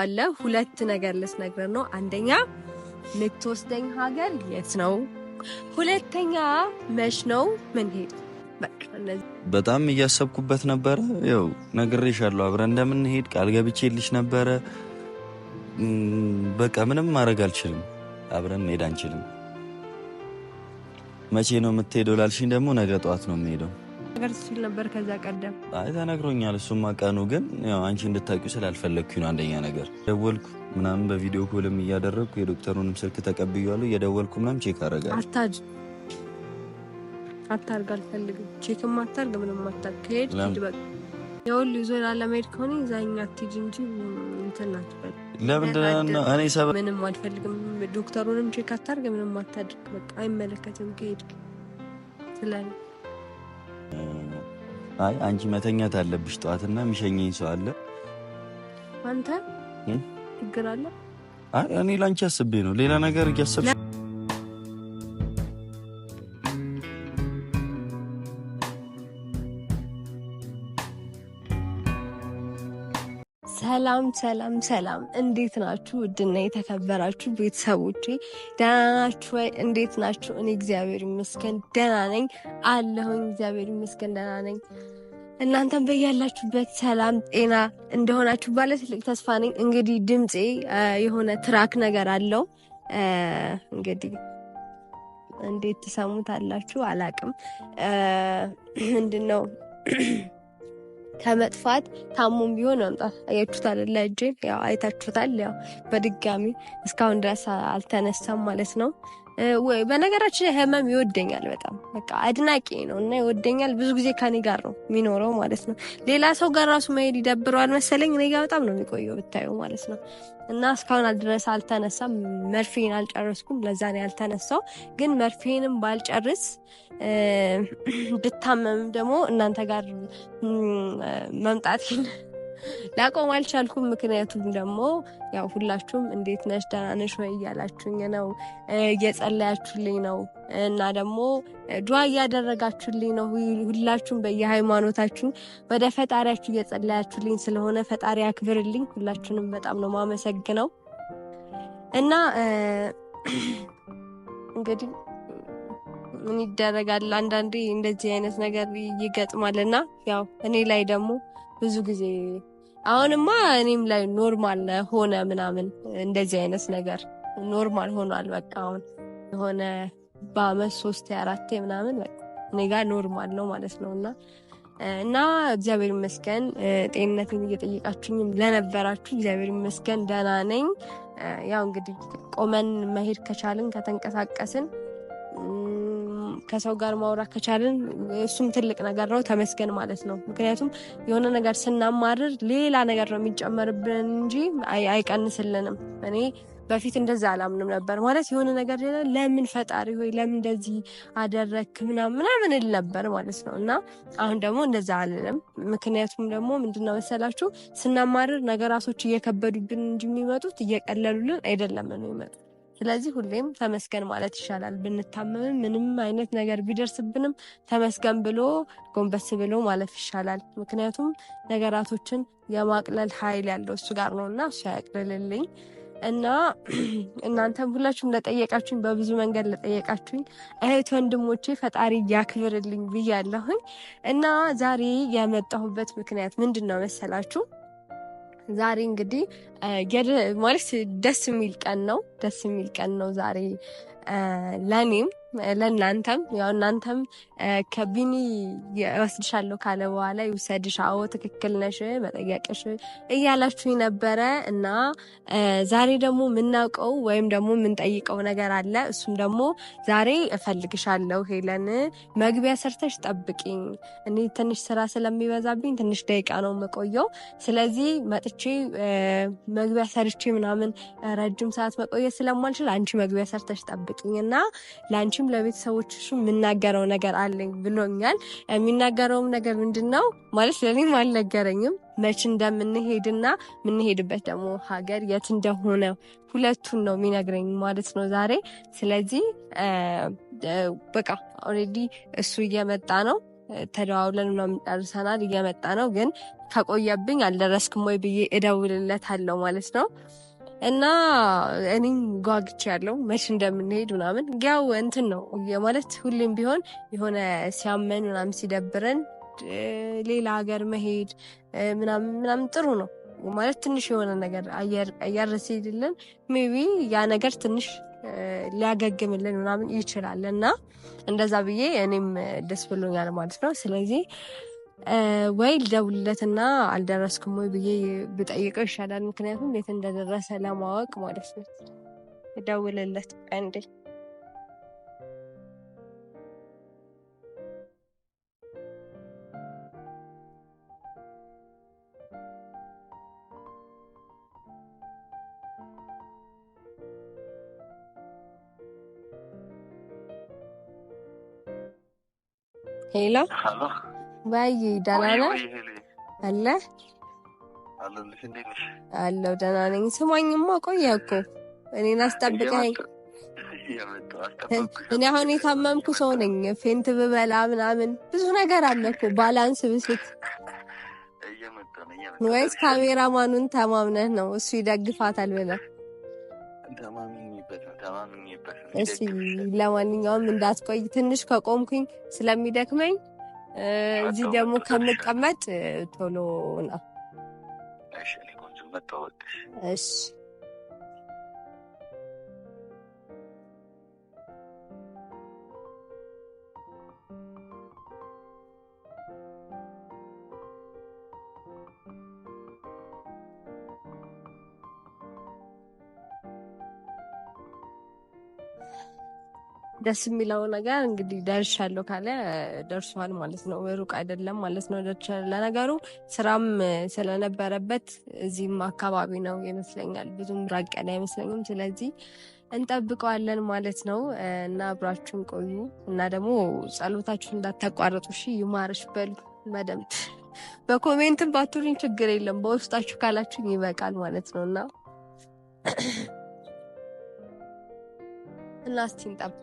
አለ ሁለት ነገር ልስነግርህ ነው። አንደኛ ልትወስደኝ ሀገር የት ነው? ሁለተኛ መች ነው ምን ሄድ? በጣም እያሰብኩበት ነበር። ያው ነግሬሻለሁ፣ አብረን እንደምንሄድ ቃል ገብቼልሽ ነበረ። በቃ ምንም ማድረግ አልችልም፣ አብረን መሄድ አንችልም። መቼ ነው የምትሄደው ላልሽኝ ደግሞ ነገ ጠዋት ነው የምሄደው ነገር ሲል ነበር ከዛ ቀደም። አይ ተነግሮኛል፣ እሱማ ቀኑ ግን ያው አንቺ እንድታውቂው ስላልፈለግኩኝ ነው። አንደኛ ነገር ደወልኩ ምናምን በቪዲዮ ኮልም እያደረግኩ የዶክተሩንም ስልክ ተቀብያለሁ። እየደወልኩ ምናምን ቼክ አደርጋለሁ። አታርግ አልፈልግም። ቼክም አታርግ ምንም አታርግ። ከሄድ በቃ የሁሉ ይዞ ላለመሄድ ከሆነ ይዛኛ አትሂጂ እንጂ እንትን አትበል። ለምንድን ነው እኔ ሰበብ ምንም አልፈልግም። ዶክተሩንም ቼክ አታርግ ምንም አታድርግ። በቃ አይመለከትም ከሄድ ስለኔ። አይ አንቺ መተኛት አለብሽ። ጠዋትና የሚሸኘኝ ሰው አለ። አንተ ችግር አለ? አይ እኔ ላንቺ አስቤ ነው፣ ሌላ ነገር እያሰብሽ። ሰላም ሰላም ሰላም፣ እንዴት ናችሁ? ውድና የተከበራችሁ ቤተሰቦቼ ደህና ናችሁ ወይ? እንዴት ናችሁ? እኔ እግዚአብሔር ይመስገን ደህና ነኝ አለሁኝ። እግዚአብሔር ይመስገን ደህና ነኝ። እናንተም በያላችሁበት ሰላም ጤና እንደሆናችሁ ባለ ትልቅ ተስፋ ነኝ። እንግዲህ ድምፄ የሆነ ትራክ ነገር አለው። እንግዲህ እንዴት ትሰሙታላችሁ አላቅም። ምንድነው ከመጥፋት ታሞም ቢሆን መምጣት አያችሁታል። ለእጄን ያው አይታችሁታል። ያው በድጋሚ እስካሁን ድረስ አልተነሳም ማለት ነው። ወይ በነገራችን ላይ ህመም ይወደኛል በጣም በቃ አድናቂ ነው እና ይወደኛል። ብዙ ጊዜ ከኔ ጋር ነው የሚኖረው ማለት ነው። ሌላ ሰው ጋር ራሱ መሄድ ይደብረዋል መሰለኝ፣ እኔ ጋር በጣም ነው የሚቆየው ብታዩ ማለት ነው። እና እስካሁን ድረስ አልተነሳም። መርፌን አልጨረስኩም፣ ለዛ ነው ያልተነሳው። ግን መርፌንም ባልጨርስ ብታመም ደግሞ እናንተ ጋር መምጣት ላቆም አልቻልኩም። ምክንያቱም ደግሞ ያው ሁላችሁም እንዴት ነሽ ደህና ነሽ ወይ እያላችሁኝ ነው፣ እየጸለያችሁልኝ ነው እና ደግሞ ዱዓ እያደረጋችሁልኝ ነው። ሁላችሁም በየሃይማኖታችሁ ወደ ፈጣሪያችሁ እየጸለያችሁልኝ ስለሆነ ፈጣሪ ያክብርልኝ። ሁላችሁንም በጣም ነው ማመሰግነው። እና እንግዲህ ምን ይደረጋል አንዳንዴ እንደዚህ አይነት ነገር ይገጥማልና ያው እኔ ላይ ደግሞ ብዙ ጊዜ አሁንማ እኔም ላይ ኖርማል ሆነ ምናምን እንደዚህ አይነት ነገር ኖርማል ሆኗል። በቃ አሁን የሆነ በአመት 3-4 ምናምን በቃ እኔ ጋር ኖርማል ነው ማለት ነውና እና እግዚአብሔር ይመስገን ጤንነቴን እየጠየቃችሁኝ ለነበራችሁ እግዚአብሔር ይመስገን ደህና ነኝ። ያው እንግዲህ ቆመን መሄድ ከቻልን ከተንቀሳቀስን ከሰው ጋር ማውራት ከቻልን እሱም ትልቅ ነገር ነው፣ ተመስገን ማለት ነው። ምክንያቱም የሆነ ነገር ስናማርር ሌላ ነገር ነው የሚጨመርብን እንጂ አይቀንስልንም። እኔ በፊት እንደዛ አላምንም ነበር ማለት የሆነ ነገር ለምን ፈጣሪ ሆይ ለምን እንደዚህ አደረክ ምናምን እል ነበር ማለት ነው። እና አሁን ደግሞ እንደዛ አልልም። ምክንያቱም ደግሞ ምንድነው መሰላችሁ ስናማርር ነገራቶች እየከበዱብን እንጂ የሚመጡት እየቀለሉልን አይደለም ነው የሚመጡት። ስለዚህ ሁሌም ተመስገን ማለት ይሻላል። ብንታመምም ምንም አይነት ነገር ቢደርስብንም ተመስገን ብሎ ጎንበስ ብሎ ማለፍ ይሻላል። ምክንያቱም ነገራቶችን የማቅለል ኃይል ያለው እሱ ጋር ነውና እሱ ያቅልልልኝ። እና እናንተም ሁላችሁም ለጠየቃችሁኝ በብዙ መንገድ ለጠየቃችሁኝ እህት ወንድሞቼ ፈጣሪ ያክብርልኝ ብያለሁኝ። እና ዛሬ ያመጣሁበት ምክንያት ምንድነው መሰላችሁ? ዛሬ እንግዲህ ማለት ደስ የሚል ቀን ነው ዛሬ ለኔም ለእናንተም። ያው እናንተም ከቢኒ ይወስድሻለሁ ካለ በኋላ ይውሰድሽ፣ አዎ ትክክል ነሽ መጠየቅሽ እያላችሁኝ ነበረ። እና ዛሬ ደግሞ የምናውቀው ወይም ደግሞ የምንጠይቀው ነገር አለ። እሱም ደግሞ ዛሬ እፈልግሻለሁ ሄለን፣ መግቢያ ሰርተሽ ጠብቂኝ። እኔ ትንሽ ስራ ስለሚበዛብኝ ትንሽ ደቂቃ ነው የምቆየው። ስለዚህ መጥቼ መግቢያ ሰርቼ ምናምን ረጅም ሰዓት መቆየት ስለማልችል አንቺ መግቢያ ሰርተሽ ጠብቂኝ እና ለአንቺም ለቤተሰቦችሽ የምናገረው ነገር አለኝ ብሎኛል። የሚናገረውም ነገር ምንድነው ማለት ለኔም አልነገረኝም። መች እንደምንሄድና የምንሄድበት ደግሞ ሀገር የት እንደሆነ ሁለቱን ነው የሚነግረኝ ማለት ነው ዛሬ። ስለዚህ በቃ ኦልሬዲ እሱ እየመጣ ነው። ተደዋውለን ምናምን ጨርሰናል። እየመጣ ነው ግን ከቆየብኝ አልደረስክም ወይ ብዬ እደውልለታለሁ ማለት ነው። እና እኔም ጓግቻለሁ መች እንደምንሄድ ምናምን። ያው እንትን ነው ማለት ሁሌም ቢሆን የሆነ ሲያመን ምናምን ሲደብረን ሌላ ሀገር መሄድ ምናምን ጥሩ ነው ማለት ትንሽ የሆነ ነገር አየር ሲልልን ሜቢ ያ ነገር ትንሽ ሊያገግምልን ምናምን ይችላል እና እንደዛ ብዬ እኔም ደስ ብሎኛል ማለት ነው። ስለዚህ ወይ ልደውልለትና አልደረስኩም ወይ ብዬ ብጠይቀው ይሻላል። ምክንያቱም የት እንደደረሰ ለማወቅ ማለት ነው። እደውልለት አንዴ። ሄሎ ባይ ደህና ነህ? አለ አለው ደህና ነኝ። ስማኝማ ቆየህ እኮ እኔን አስጠብቀኝ። እኔ አሁን የታመምኩ ሰው ነኝ። ፌንት ብበላ ምናምን ብዙ ነገር አለ እኮ ባላንስ ብስት። ወይስ ካሜራማኑን ተማምነህ ነው እሱ ይደግፋታል ብለህ? እሺ ለማንኛውም እንዳትቆይ ትንሽ ከቆምኩኝ ስለሚደክመኝ እዚህ ደግሞ ከምቀመጥ ቶሎ ነው። እሺ ደስ የሚለው ነገር እንግዲህ ደርሻለሁ ካለ ደርሷል ማለት ነው። ሩቅ አይደለም ማለት ነው። ለነገሩ ስራም ስለነበረበት እዚህም አካባቢ ነው ይመስለኛል። ብዙም ራቅ ያለ አይመስለኝም። ስለዚህ እንጠብቀዋለን ማለት ነው እና አብራችሁን ቆዩ እና ደግሞ ጸሎታችሁን እንዳታቋርጡ እሺ። ይማርሽ በሉ መደም በኮሜንትም ባትሉኝ ችግር የለም። በውስጣችሁ ካላችሁኝ ይበቃል ማለት ነው እና እስቲ እንጠብቅ።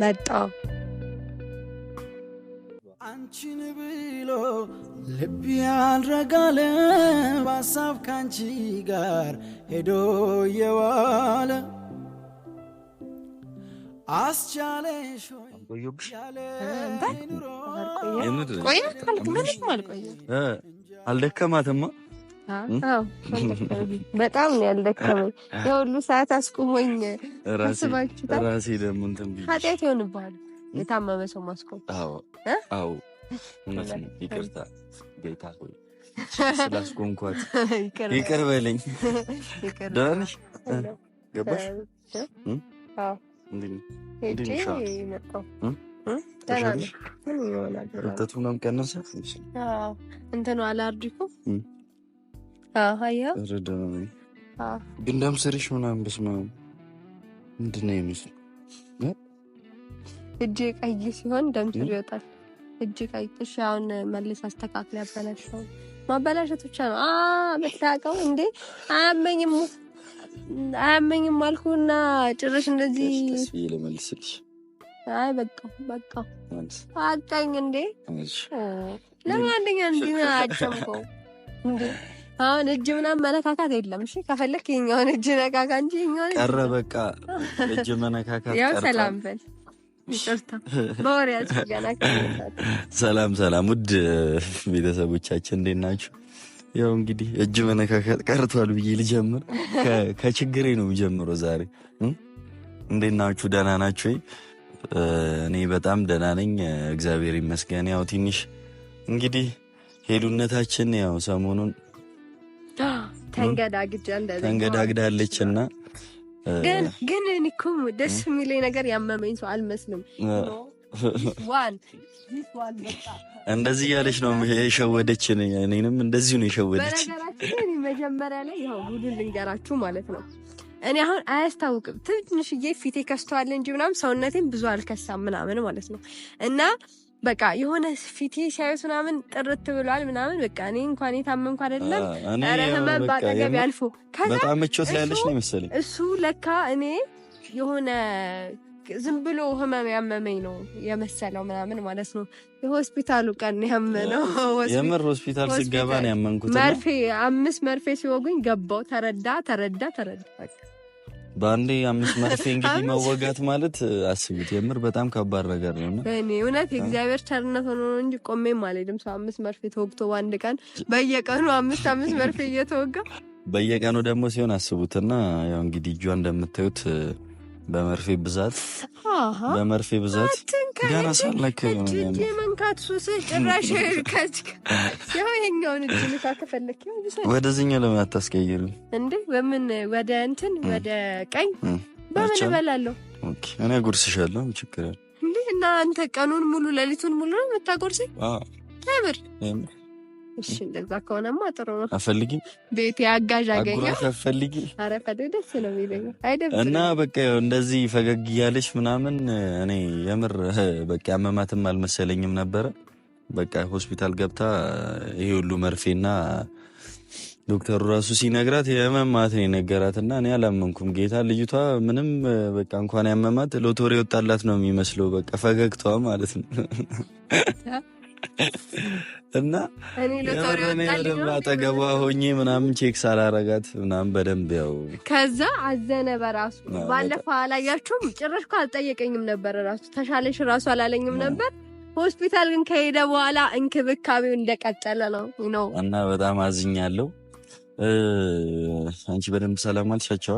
መጣ አንቺን ብሎ ልብ ያልረጋለ በሀሳብ ካንቺ ጋር ሄዶ የዋለ አስቻለሽ አልደከማትማ። በጣም ነው ያልደከመኝ። የሁሉ ሰዓት አስቁሞኝ ታስባችሁታል። ራሴ ደግሞ እንትን ብዬሽ ኃጢአት ይሆንብሃል የታመመ ሰው ማስቆም። አዎ እውነት ነው። ይቅርታ ጌታ ሆይ ስላስቆምኳት ይቅር በለኝ። ደህና ነሽ? ገባሽ? ርተቱ ምናምን ቀነሰ እንትኑ አላርጂኩ ግን ደም ስርሽ ምናምን በስመ አብ ምንድን ነው የሚመስለው? እጅ ቀይ ሲሆን ደም ስር ይወጣል። እጅ ቀይ እሺ፣ አሁን መልስ አስተካክል። ያበላሸው ማበላሸት ብቻ ነው የምታውቀው እንዴ? አያመኝም አልኩና ጭራሽ እንደዚህ ለመልስልሽ። አይ በቃ አጣኝ እንዴ? ለምን አንደኛ እንዴ አጨምቀው እንዴ? አሁን እጅ ምናምን መነካካት የለም። እሺ ከፈለክ የኛውን እጅ ነካካ እንጂ የኛውን ቀረ። በቃ እጅ መነካካት ያው ሰላም በል። ይቅርታ በወሬያችሁ ገና ሰላም ውድ ቤተሰቦቻችን እንዴት ናችሁ? ያው እንግዲህ እጅ መነካከት ቀርቷል ብዬ ልጀምር። ከችግሬ ነው ጀምሮ ዛሬ እንዴት ናችሁ? ደህና ናችሁ? እኔ በጣም ደህና ነኝ፣ እግዚአብሔር ይመስገን። ያው ትንሽ እንግዲህ ሄሉነታችን ያው ሰሞኑን ተንገዳግዳለችና ግን እኔ እኮ ደስ የሚለኝ ነገር ያመመኝ ሰው አልመስልም። እንደዚህ ያለች ነው የሸወደችን፣ እኔንም እንደዚሁ ነው የሸወደች። በነገራችን መጀመሪያ ላይ ያው ጉዱን ልንገራችሁ ማለት ነው። እኔ አሁን አያስታውቅም ትንሽዬ ፊቴ ከስተዋል እንጂ ምናምን ሰውነቴም ብዙ አልከሳም ምናምን ማለት ነው። እና በቃ የሆነ ፊቴ ሲያዩት ምናምን ጥርት ብሏል ምናምን በቃ እኔ እንኳን የታመምኩ አይደለም ህመም ባጠገብ ያልፎ በጣም ምቾት ላይ ያለች ነው መሰለኝ። እሱ ለካ እኔ የሆነ ዝም ብሎ ህመም ያመመኝ ነው የመሰለው ምናምን ማለት ነው። የሆስፒታሉ ቀን ያመነው የምር ሆስፒታል ሲገባ ነው ያመንኩት። መርፌ 5 መርፌ ሲወጉኝ ገባው። ተረዳ በአንዴ 5 መርፌ እንግዲህ መወጋት ማለት አስቡት፣ የምር በጣም ከባድ ነገር ነው። እኔ እውነት የእግዚአብሔር ቸርነት ሆኖ ነው እንጂ ቆሜም አልሄድም። ሰው 5 መርፌ ተወግቶ በአንድ ቀን በየቀኑ 5 መርፌ እየተወጋ በየቀኑ ደግሞ ሲሆን አስቡትና ያው እንግዲህ እጇ እንደምታዩት በመርፌ ብዛት ገና ሳለክ መንካት ሱስ ጭራሽ የኛውን እጅ ልካ ከፈለክ ወደዚህኛው ለምን አታስቀይሩ እንዴ? በምን ወደ እንትን ወደ ቀኝ በምን እበላለሁ? ኦኬ እኔ አጎርስሻለሁ። ችግር የለም እንዴ? እና አንተ ቀኑን ሙሉ ሌሊቱን ሙሉ ነው የምታጎርሰኝ? ተምር እሺ እንደዛ ከሆነማ ጥሩ ነው። አፈልጊም ቤት ያጋዥ አገኘ አፈልጊ። አረ ፈደደ ደስ ነው የሚለኝ አይደለም። እና በቃ እንደዚህ ፈገግ ያለሽ ምናምን እኔ የምር በቃ ያመማትም አልመሰለኝም ነበረ። በቃ ሆስፒታል ገብታ ይሄ ሁሉ መርፌና ዶክተሩ ራሱ ሲነግራት የመማት ነው የነገራትና እኔ አላመንኩም። ጌታ ልጅቷ ምንም በቃ እንኳን ያመማት ሎተሪ ወጣላት ነው የሚመስለው። በቃ ፈገግታዋ ማለት ነው። እና እኔ ሎተሪ ወጣልኝ አጠገቧ ሆኜ ምናምን ቼክ ሳላረጋት ምናምን በደንብ ያው ከዛ አዘነ በራሱ። ባለፈው አላያችሁም? ጭራሽ እኮ አልጠየቀኝም ነበር ራሱ ተሻለሽ ራሱ አላለኝም ነበር። ሆስፒታል ግን ከሄደ በኋላ እንክብካቤው እንደቀጠለ ነው እና በጣም አዝኛለሁ። አንቺ በደንብ ሰላም አልሻቸው?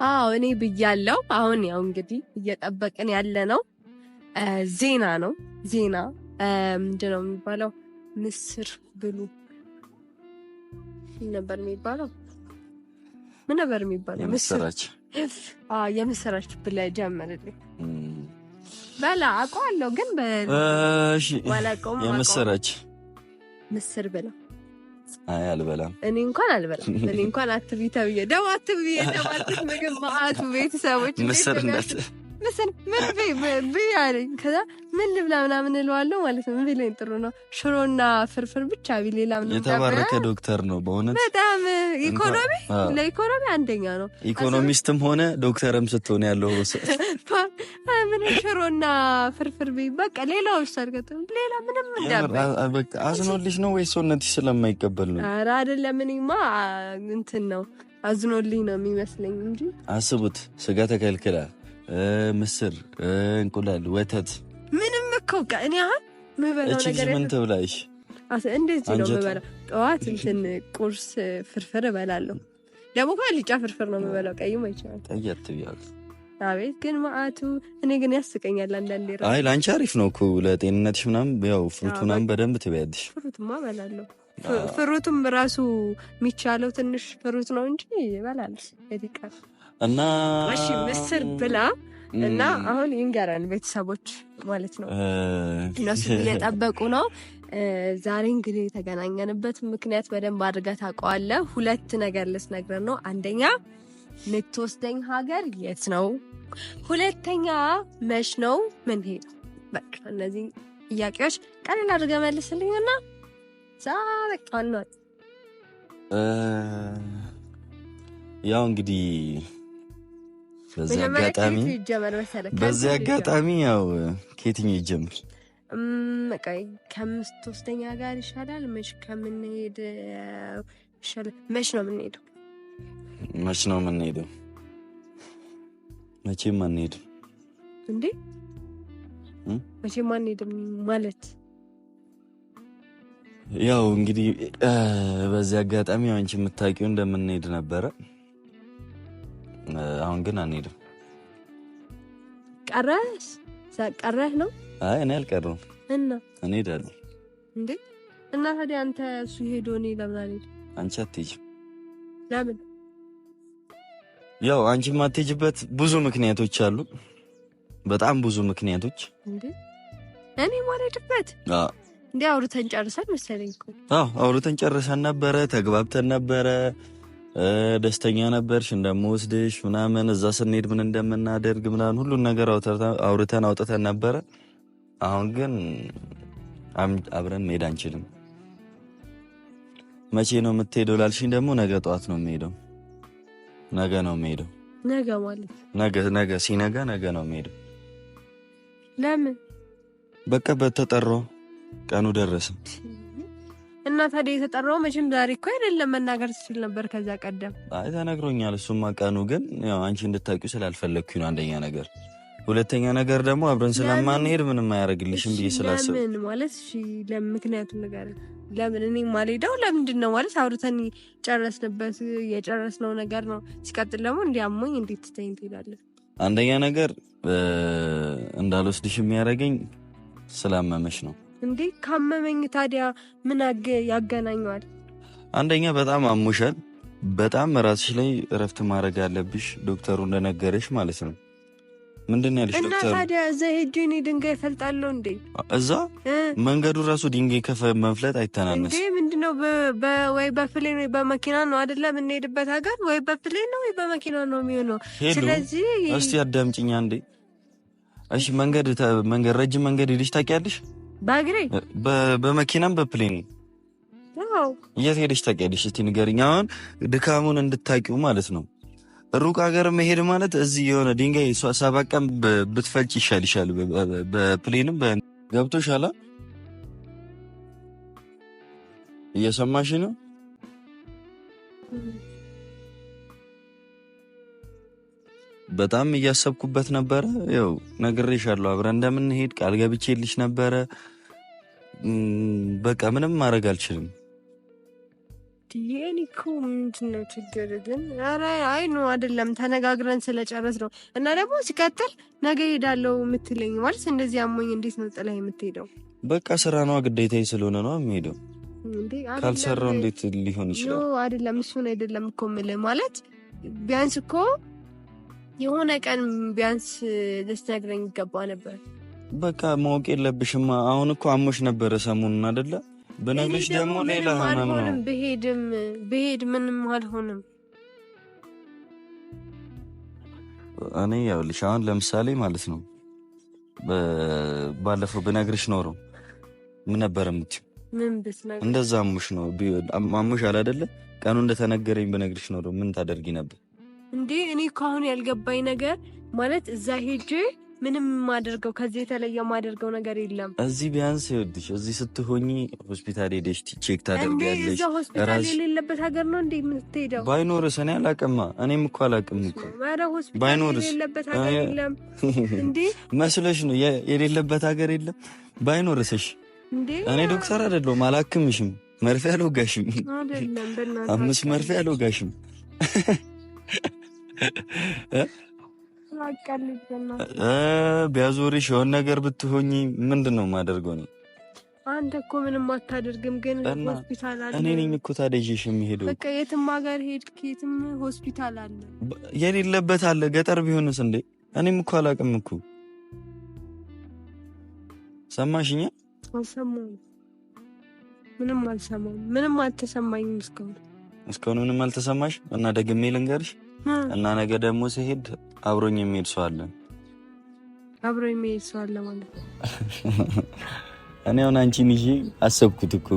አዎ እኔ ብያለሁ። አሁን ያው እንግዲህ እየጠበቅን ያለ ነው ዜና ነው። ዜና ምንድን ነው የሚባለው? ምስር ብሉ ነበር የሚባለው። ምን ነበር የሚባለው? የምስራች የምስራች ብለህ ጀምርልኝ። በላ አውቀዋለሁ ግን እሺ የምስራች ምስር ብላ። አይ አልበላም። እኔ እንኳን አልበላም። እኔ እንኳን አትብይ ተብዬ ደው አትብይ የተባልኩት ምግብ ማአቱ ቤተሰቦች ምስር ምን ብያለኝ። ከዛ ምን ልብላ ምናምን እለዋለሁ ማለት ነው። ምን ቢለኝ ጥሩ ነው? ሽሮና ፍርፍር ብቻ ቢል ሌላ ምንም። የተባረከ ዶክተር ነው በእውነት በጣም ለኢኮኖሚ አንደኛ ነው። ኢኮኖሚስትም ሆነ ዶክተርም ስትሆን ያለው ምን ሽሮና ፍርፍር ቢል በቃ ሌላው ሰርገት ሌላ ምንም እንዳበ በቃ አዝኖልሽ ነው ወይ ሰውነትሽ ስለማይቀበል ነው? ኧረ አይደለም። እኔማ እንትን ነው አዝኖልኝ ነው የሚመስለኝ እንጂ አስቡት፣ ስጋ ተከልክላ ምስር፣ እንቁላል፣ ወተት ምንም እኮ እኔ አሁን ምበላው ነገር ምን ትብላሽ? እንደዚህ ነው ምበላው። ጠዋት እንትን ቁርስ ፍርፍር እበላለሁ። ደግሞ ካልጫ ፍርፍር ነው ምበላው። ቀይም አይቻልም። ቀየት ይያል። አቤት ግን ማአቱ እኔ ግን ያስቀኛል አንዳንዴ ራሱ። አይ ላንቺ አሪፍ ነው እኮ ለጤንነትሽ ምናምን። ያው ፍሩት ምናምን በደንብ ትበያለሽ። ፍሩትማ እበላለሁ። ፍሩትም ራሱ የሚቻለው ትንሽ ፍሩት ነው እንጂ እበላለሁ። እዲቃል እና እሺ ምስር ብላ እና አሁን ይንገራን ቤተሰቦች ማለት ነው። እነሱ እየጠበቁ ነው። ዛሬ እንግዲህ የተገናኘንበት ምክንያት በደንብ አድርገህ ታውቀዋለህ። 2 ነገር ልትነግረን ነው። አንደኛ የምትወስደኝ ሀገር የት ነው? ሁለተኛ መች ነው ምን ሄድ? በቃ እነዚህ ጥያቄዎች ቀለል አድርገህ መልስልኝና በቃ ነው። ያው እንግዲህ በዚህ አጋጣሚ ያው ከየትኛው ይጀምር? በቃ ከምትወስደኛ ጋር ይሻላል። መች ከምንሄድ ይሻላል። መች ነው የምንሄደው? መቼም አንሄድም እንዴ? መቼም አንሄድም ማለት ያው እንግዲህ በዚህ አጋጣሚ አንቺ የምታውቂው እንደምንሄድ ነበረ። አሁን ግን አንሄድም። ቀረህ ነው? አይ እኔ አልቀረሁም እና እንሄዳለን እንዴ። እና ታዲያ አንተ እሱ ሄዶ እኔ ለምን አልሄድም? አንቺ አትሄጂም። ለምን? ያው አንቺ የማትሄጂበት ብዙ ምክንያቶች አሉ፣ በጣም ብዙ ምክንያቶች። እንዴ እኔ ማልሄድበት? አዎ እንዴ አውርተን ጨርሰን መሰለኝ እኮ። አዎ አውርተን ጨርሰን ነበረ፣ ተግባብተን ነበረ፣ ደስተኛ ነበርሽ እንደምወስድሽ ምናምን፣ እዛ ስንሄድ ምን እንደምናደርግ ምናምን ሁሉን ነገር አውርተን አውጥተን ነበረ። አሁን ግን አብረን መሄድ አንችልም። መቼ ነው የምትሄደው ላልሽኝ ደግሞ ነገ ጠዋት ነው የምሄደው። ነገ ነው የምሄደው። ነገ ማለት ነገ ሲነጋ ነገ ነው የምሄደው። ለምን? በቃ በተጠራው ቀኑ ደረሰ እና ታዲያ የተጠራው መቼም ዛሬ እኮ አይደለም። መናገር ትችል ነበር ከዛ ቀደም። አይ ተነግሮኛል። እሱማ ቀኑ ግን ያው አንቺ እንድታውቂው ስላልፈለግኩኝ ነው አንደኛ ነገር። ሁለተኛ ነገር ደግሞ አብረን ስለማንሄድ ምንም አያደርግልሽም ብዬ ስላሰብ። ለምን ማለት እሺ፣ ለምክንያቱም ነገር ለምን እኔ ማልሄደው ለምንድን ነው ማለት አውርተን ጨረስንበት የጨረስነው ነገር ነው። ሲቀጥል ደግሞ እንዲያሞኝ እንዴት ትተኝ ትሄዳለህ? አንደኛ ነገር እንዳልወስድሽ የሚያደርገኝ ስላመመሽ ነው። እንዴ ካመመኝ ታዲያ ምን ያገናኘዋል? አንደኛ በጣም አሞሻል። በጣም ራስሽ ላይ እረፍት ማድረግ አለብሽ፣ ዶክተሩ እንደነገረሽ ማለት ነው። ምንድን ያለሽ ዶክተሩ? እና ታዲያ እዛ ሄጄ እኔ ድንጋይ እፈልጣለሁ እንዴ? እዛ መንገዱ ራሱ ድንጋይ መፍለጥ አይተናነስ እንዴ? ምንድነው ወይ በፕሌን ወይ በመኪና ነው አይደለ? የምንሄድበት ሀገር ወይ በፕሌን ነው ወይ በመኪና ነው የሚሆነው። ስለዚህ እስቲ አዳምጪኛ እንዴ። እሺ መንገድ ረጅም መንገድ ሄደሽ ታውቂያለሽ? በእግሬ በመኪናም በፕሌን የት ሄደሽ ታውቂያለሽ? እስቲ ንገሪኝ። አሁን ድካሙን እንድታቂው ማለት ነው። ሩቅ ሀገር መሄድ ማለት እዚህ የሆነ ድንጋይ 7 ቀን ብትፈልጭ ይሻልሻል። በፕሌንም ገብቶሻል? እየሰማሽ ነው? በጣም እያሰብኩበት ነበረ። ያው ነግሬሻለሁ፣ አብረን እንደምንሄድ ቃል ገብቼልሽ ነበረ። በቃ ምንም ማድረግ አልችልም። የኔ እኮ ምንድን ነው ችግር ግን? ኧረ አይ ነው አይደለም፣ ተነጋግረን ስለጨረስ ነው። እና ደግሞ ሲቀጥል ነገ ሄዳለሁ የምትለኝ ማለት እንደዚህ አሞኝ እንዴት ነው ጥላ የምትሄደው? በቃ ስራ ነዋ፣ ግዴታዬ ስለሆነ ነው የምሄደው። ካልሰራው እንዴት ሊሆን ይችላል? አይደለም እሱን አይደለም እኮ የምልህ ማለት ቢያንስ እኮ የሆነ ቀን ቢያንስ ልትነግረኝ ይገባ ነበር። በቃ ማወቅ የለብሽማ። አሁን እኮ አሞሽ ነበረ ሰሞኑን አይደለ? በነገሽ ደግሞ ሌላ ህመም ነው። ብሄድ ምንም አልሆንም። እኔ ያውልሽ አሁን ለምሳሌ ማለት ነው ባለፈው ብነግርሽ ኖሮ ምን ነበር የምትይው? ምን ብትነግሪኝ? እንደዛ አሞሽ ነው አሞሽ አለ አይደለ? ቀኑ እንደተነገረኝ ብነግርሽ ኖሮ ምን ታደርጊ ነበር እንዴ? እኔ እኮ አሁን ያልገባኝ ነገር ማለት እዛ ሄጄ ምንም ማደርገው ከዚህ የተለየ ማደርገው ነገር የለም። እዚህ ቢያንስ ይወድሽ እዚህ ስትሆኚ ሆስፒታል ሄደሽ ቼክ ታደርጊያለሽ። እዛ ሆስፒታል የሌለበት ሀገር ነው እንዴ የምትሄደው? ባይኖርስ እኔ አላቅማ። እኔም እኮ አላቅም እኮ። ኧረ ሆስፒታል የሌለበት ሀገር የለም እንዴ መስለሽ ነው? የሌለበት ሀገር የለም። ባይኖርስሽ እንዴ እኔ ዶክተር አይደለሁም፣ አላክምሽም። መርፌ አልወጋሽም አይደለም፣ በእናትህ 5 መርፌ አልወጋሽም። ቢያዞርሽ የሆነ ነገር ብትሆኚ ምንድን ነው የማደርገው ነው? አንተ እኮ ምንም አታደርግም፣ ግን ሆስፒታል አለ። እኔ ነኝ እኮ ታዲያ ይዤሽ የሚሄደው። በቃ የትም ሀገር ሄድክ የትም ሆስፒታል አለ። የሌለበት አለ። ገጠር ቢሆንስ እንዴ? እኔም እኮ አላውቅም እኮ። ሰማሽኛ? አልሰማሁም። ምንም አልሰማሁም። ምንም አልተሰማኝም እስካሁን ምንም አልተሰማሽ? እና ደግሜ ልንገርሽ እና ነገ ደግሞ ሲሄድ አብሮኝ የሚሄድ ሰው አለ። አብሮኝ የሚሄድ ሰው አለ ማለት እኔ አሁን አንቺን ይዤ አሰብኩት እኮ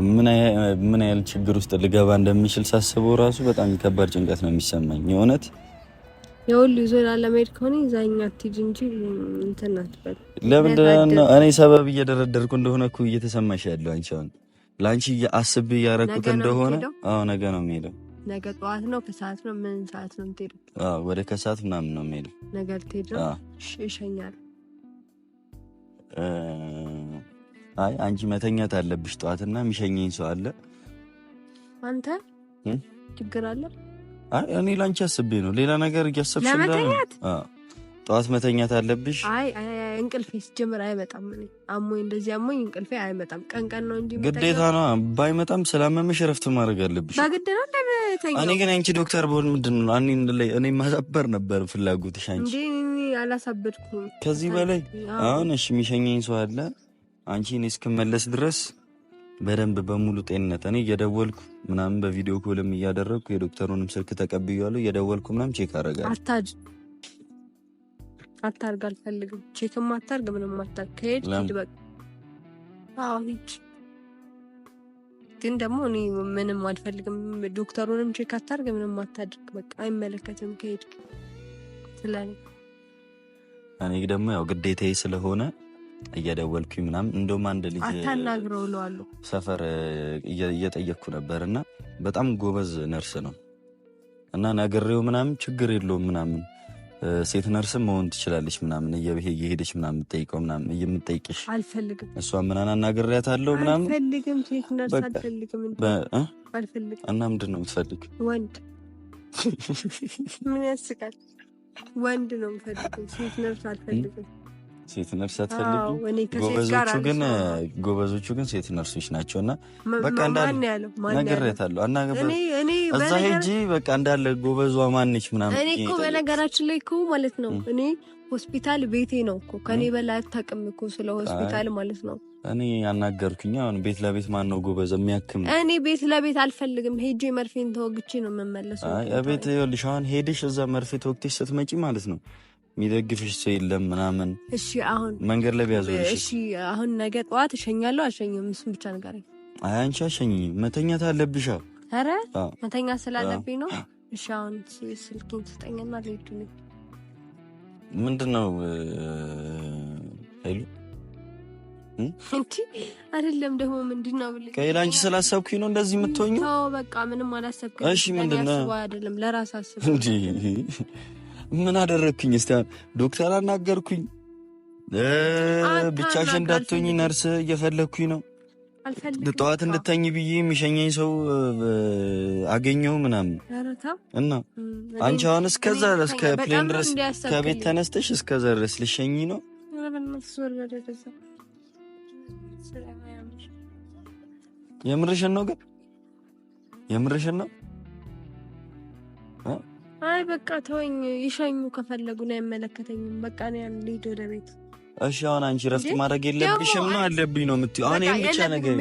ምን ያህል ችግር ውስጥ ልገባ እንደሚችል ሳስበው ራሱ በጣም ከባድ ጭንቀት ነው የሚሰማኝ። የእውነት የሁሉ ይዞላ ለመሄድ ከሆነ ይዛኛ አትሂጂ እንጂ እንትን አትበል። ለምንድን ነው እኔ ሰበብ እየደረደርኩ እንደሆነ እኮ እየተሰማሽ ያለው አንቺ? አሁን ለአንቺ አስቤ እያረኩት እንደሆነ አዎ ነገ ነው የምሄደው። ነገ ጠዋት ነው ከሰዓት ነው ምን ሰዓት ነው የምትሄደው? ወደ ከሰዓት ምናምን ነው የምሄደው። ነገ ልትሄድ ነው? እሸኛለሁ። አይ አንቺ መተኛት አለብሽ ጠዋትና የሚሸኘኝ ሰው አለ። አንተ ችግር አለ? አይ እኔ ላንቺ አስቤ ነው ሌላ ነገር እያሰብሽ ለመተኛት ጠዋት መተኛት አለብሽ። አይ እንቅልፌ ሲጀምር አይመጣም። እኔ አሞኝ እንደዚህ አሞኝ እንቅልፌ አይመጣም። ቀን ነው እንጂ ግዴታ ነው። ባይመጣም ስላመመሽ እረፍት ማድረግ አለብሽ። በግድ ነው ለምተኛው። እኔ ግን አንቺ ዶክተር በሆን ምንድነው እኔ ማሳበር ነበር ፍላጎትሽ አንቺ። እንዴ አላሳበድኩም ከዚህ በላይ አሁን እሺ የሚሸኘኝ ሰው አለ። አንቺ እኔ እስክመለስ ድረስ በደንብ በሙሉ ጤንነት እኔ እየደወልኩ ምናምን በቪዲዮ ኮልም እያደረግኩ የዶክተሩንም ስልክ ተቀብያለሁ። እየደወልኩ ምናምን ቼክ አደርጋለሁ። አታርግ አልፈልግም። ቼክም አታርግ ምንም አታርግ። ከሄድ በቃ ሂድ። ግን ደግሞ እኔ ምንም አልፈልግም። ዶክተሩንም ቼክ አታርግ ምንም አታድርግ። በቃ አይመለከትም ከሄድ ስለኔ። እኔ ደግሞ ያው ግዴታዬ ስለሆነ እየደወልኩኝ ምናምን እንደውም አንድ ልጅ አታናግረው እለዋለሁ ሰፈር እየጠየቅኩ ነበርና በጣም ጎበዝ ነርስ ነው እና ነግሬው ምናምን ችግር የለውም ምናምን ሴት ነርስም መሆን ትችላለች ምናምን እየሄደች ምናምን የምትጠይቀው ምናምን የምትጠይቅሽ አልፈልግም። እሷ ምናምን አናግሬያታለሁ ምናምን አልፈልግም። ሴት ነርስ አልፈልግም አልፈልግም። እና ምንድን ነው የምትፈልግ? ወንድ ምን ያስቃል? ወንድ ነው የምፈልገው። ሴት ነርስ አልፈልግም። ሴት ነርስ አትፈልጊ? ጎበዞቹ ግን ሴት ነርሶች ናቸውና በቃ እንዳለ ነግሬያታለሁ። እዛ ሄጂ በቃ እንዳለ ጎበዟ ማንች ምናምን። እኔ እኮ በነገራችን ላይ እኮ ማለት ነው እኔ ሆስፒታል ቤቴ ነው እኮ ከኔ በላይ አታውቅም እኮ ስለ ሆስፒታል ማለት ነው። እኔ ያናገርኩኝ አሁን ቤት ለቤት ማን ነው ጎበዝ የሚያክም? እኔ ቤት ለቤት አልፈልግም። ሄጄ መርፌን ተወግቼ ነው የምመለሰው። አይ ቤት ይኸውልሽ አሁን ሄድሽ እዛ መርፌ ተወግተሽ ስትመጪ ማለት ነው የሚደግፍሽ ሰው የለም ምናምን። እሺ አሁን መንገድ ላይ ቢያዞርሽ እሺ አሁን ነገ ጠዋት እሸኛለሁ አልሸኝም? እሱን ብቻ ንገረኝ። አይ አንቺ አሸኝ መተኛት አለብሽ። ኧረ መተኛት ስላለብኝ ነው። እሺ አሁን ስልኬን ስጠኝና ልሂድ። ምንድነው ሄሎ እንዴ አይደለም ደግሞ ምንድነው ብለህ ከይላንቺ ስላሰብኩኝ ነው እንደዚህ የምትሆኚው? ተው በቃ ምንም አላሰብኩም። እሺ ምንድነው አይደለም ለራስ አስብ እንዴ ምን አደረግኩኝ? እስቲ ዶክተር አናገርኩኝ። ብቻሽን እንዳትሆኚ ነርስ እየፈለግኩኝ ነው። ጠዋት እንድተኝ ብዬ የሚሸኘኝ ሰው አገኘው ምናምን እና አንቺ አሁን እስከዛ እስከ ፕሌን ድረስ ከቤት ተነስተሽ እስከዛ ድረስ ልሸኝ ነው። የምርሽን ነው ግን የምርሽን ነው? አይ በቃ ተወኝ። ይሸኙ ከፈለጉ ነው አይመለከተኝም። በቃ ነው ያን ልሂድ ወደ ቤት። እሺ አሁን አንቺ ረፍት ማድረግ የለብሽም ነው አለብኝ ነው የምትይው? አሁን ይሄን ብቻ ነገር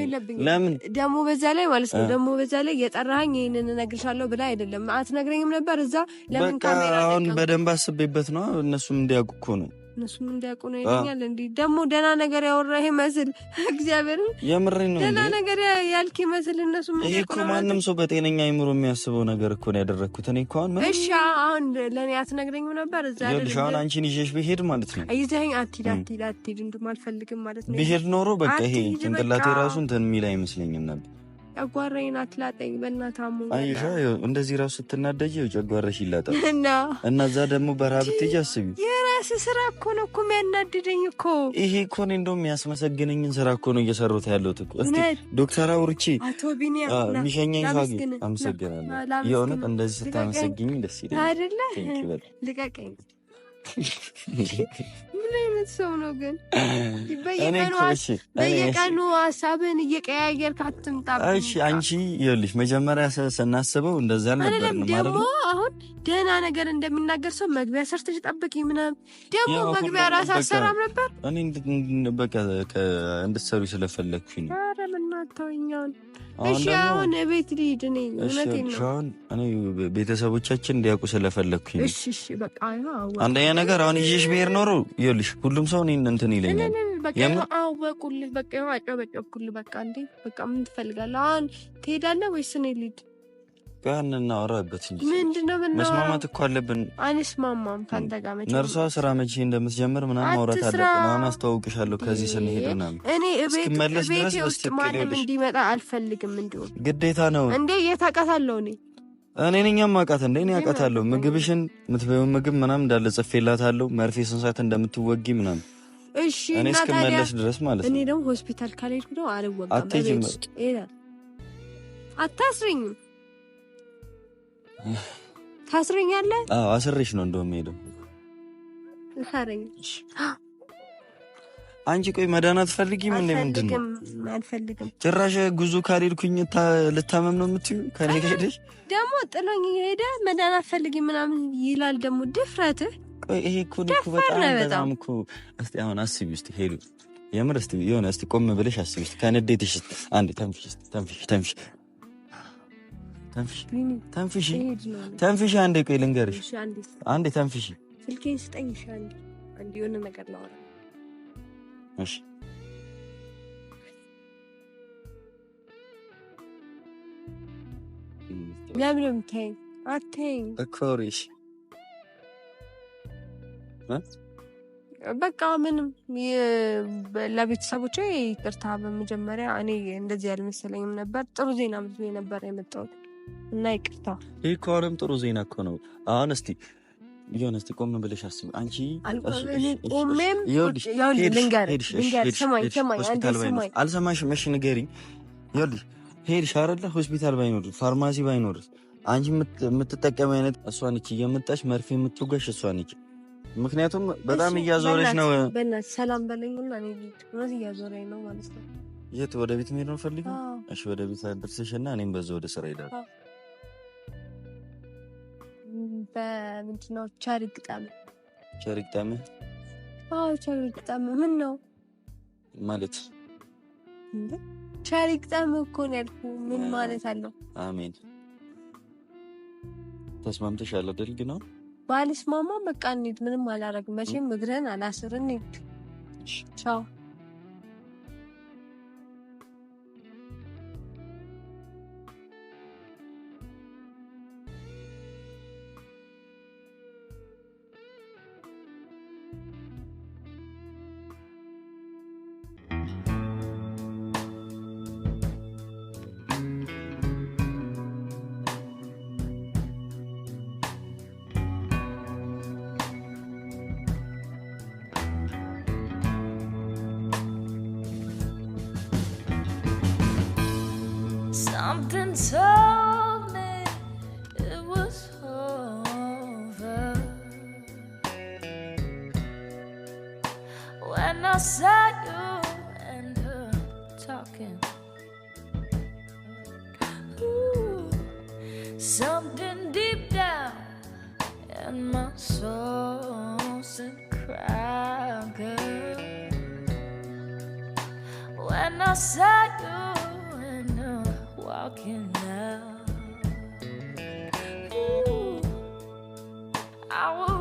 ለምን ደግሞ በዛ ላይ ማለት ነው ደግሞ በዛ ላይ የጠራኸኝ ይሄንን እነግርሻለሁ ብላ አይደለም አትነግረኝም ነበር እዛ ለምን ካሜራ አሁን በደንብ አስቤበት ነው። እነሱም እንዲያውቁ እኮ ነው እነሱም እንዲያውቁ ነው ይለኛል። እንዴ ደግሞ ደህና ነገር ያወራህ መስል እግዚአብሔርን የምሬን ነው። ደህና ነገር ያልክ መስል እነሱም ይሄ እኮ ማንም ሰው በጤነኛ አይምሮ የሚያስበው ነገር እኮ ነው ያደረኩት እኔ እኮ አሁን እሺ አሁን ለኔ አትነግረኝም ነበር እዛ አይደል? ይኸውልሽ አሁን አንቺን ይዤሽ ብሄድ ማለት ነው አይዘኝ አትሂድ እንደውም አልፈልግም ማለት ነው። ብሄድ ኖሮ በቃ ይሄ ጭንቅላቴ ራሱ እንትን የሚል አይመስለኝም ነበር። ጨጓራዬን አትላጠኝ በእናትህ አሞኝ። አይሻ እንደዚህ ራሱ ስትናደጂ ጨጓራሽ ይላጣል እና እዛ ደግሞ በረሃብ ትይጂ አስቢ። የራስህ ስራ እኮ ነው እኮ የሚያናድደኝ እኮ ይሄ እኮ ነው። እንደውም የሚያስመሰግነኝን ስራ እኮ ነው እየሰሩት ያለሁት እኮ። እስቲ ዶክተር አውርቼ አቶ ቢኒያም ሚሸኘኝ ሰው አመሰግናለሁ። የሆነ እንደዚህ ስታመሰግኝ ደስ ይላል አይደለ? ልቀቀኝ። ምን አይነት ሰው ነው ግን? በየቀኑ ሀሳብን እየቀያየርክ አትምጣብኝ። እሺ አንቺ ይኸውልሽ መጀመሪያ ስናስበው እንደዛ አልነበረም ማለት ደግሞ አሁን ደህና ነገር እንደሚናገር ሰው መግቢያ ሰርተሽ ጠብቂ ምናምን ደግሞ መግቢያ ራስ አሰራም ነበር። እኔ በቃ እንድትሰሩ ስለፈለግኩኝ ነው። ኧረ በእናትህ ተወኛውን። እሺ አሁን ቤት ልሂድ። እኔ እውነቴን ነው። እኔ ቤተሰቦቻችን እንዲያውቁ ስለፈለግኩኝ ነው። እሺ በቃ አንደኛ ነገር አሁን ይዤሽ ብሄር ኖሮ ይኸውልሽ ሁሉም ሰው እኔን እንትን ይለኛል። በቃ አወቁልህ። በቃ አጨበጨብኩልህ። በቃ እንዴ በቃ ምን ትፈልጋለህ? አሁን ትሄዳለህ ወይስ እኔ ልሂድ? ያን እናወራበት እንጂ ምንድነው? መስማማት እኮ አለብን። አንስማማም ካንተ ጋር መቼ ነርሷ ስራ መቼ እንደምትጀምር ምናምን ማውራት አለብን። ምናምን አስተዋውቅሻለሁ ከዚህ ስንሄድ ምናምን። እኔ ቤቴ ውስጥ ማንም እንዲመጣ አልፈልግም። እንዲሁ ግዴታ ነው እንዴ? የታውቃታለሁ እኔ ነኝ የማውቃት እንዴ? እኔ አውቃታለሁ። ምግብሽን የምትበይውን ምግብ ምናምን እንዳለ ጽፌላታለሁ። መርፌ ስንት ሰዓት እንደምትወጊ ምናምን እሺ እኔ እስከመለስ ድረስ ማለት ነው። እኔ ደግሞ ሆስፒታል ካልሄድኩ ነው አልወጋም። በቤት አታስረኝም። ታስረኛለህ? አዎ አስሬሽ ነው እንደውም ሄደው ታረኝ። አንቺ ቆይ መዳን አትፈልጊም እንዴ? ምንድነው? አልፈልግም። ጭራሽ ጉዞ ካልሄድኩኝ ልታመም ነው የምትይው? ከኔ ጋር ሄደሽ ደግሞ ጥሎኝ ሄደ መዳን አትፈልጊም ምናምን ይላል ደግሞ ድፍረትህ። ቆይ ይሄ እኮ በጣም እኮ እስቲ አሁን አስቢ እስቲ ሄዱ የምር እስቲ የሆነ እስቲ ቆም ብለሽ አስቢ እስቲ ከንዴትሽ አንዴ ተንፍሽ አንዴ ቆይ ልንገርሽ አንዴ ተንፍሽ ስልኬን ስጠኝ አንዴ የሆነ ነገር ላወራ እሺ ለምን አትይኝ እኮ ሪሽ በቃ ምንም ለቤተሰቦቼ ይቅርታ። በመጀመሪያ እኔ እንደዚህ ያልመሰለኝም ነበር። ጥሩ ዜና መስሎኝ ነበር የመጣሁት እና ይቅርታ። ይሄ እኮ አሁንም ጥሩ ዜና እኮ ነው። አሁን እስቲ ቢሆን እስቲ ቆም ብለሽ አስቢ። አንቺ አልሰማሽም? እሺ ንገሪኝ። ይኸውልሽ ሄድሽ አይደለ ሆስፒታል ባይኖር ፋርማሲ ባይኖር አንቺ የምትጠቀመው አይነት እሷ ነች እየመጣች መርፌ የምትወጋሽ እሷ ነች። ምክንያቱም በጣም እያዞረች ነው። በእናትህ ሰላም በለኝና እኔ እውነት እያዞረኝ ነው ማለት ነው። የት ወደ ቤት መሄድ ነው ፈልገው? እሺ ወደ ቤት አድርሰሽና እኔም በዛው ወደ ስራ ሄዳለሁ። በምንድን ነው ቻሪግጣም? አዎ ቻሪግጣም ምን ነው ማለት? ቻሪግጣም እኮ ነው ያልኩህ። ምን ማለት አለው? አሜን። ተስማምተሻል አይደል? ግን ነው ባልስማማ በቃ እንሂድ። ምንም አላረግም። መቼም እግረን አላስርን። እንሂድ። ቻው። Something told me it was over when I saw you and her talking. Ooh, something deep down in my soul said, "Cry, girl." When I saw you walking out, ooh, I will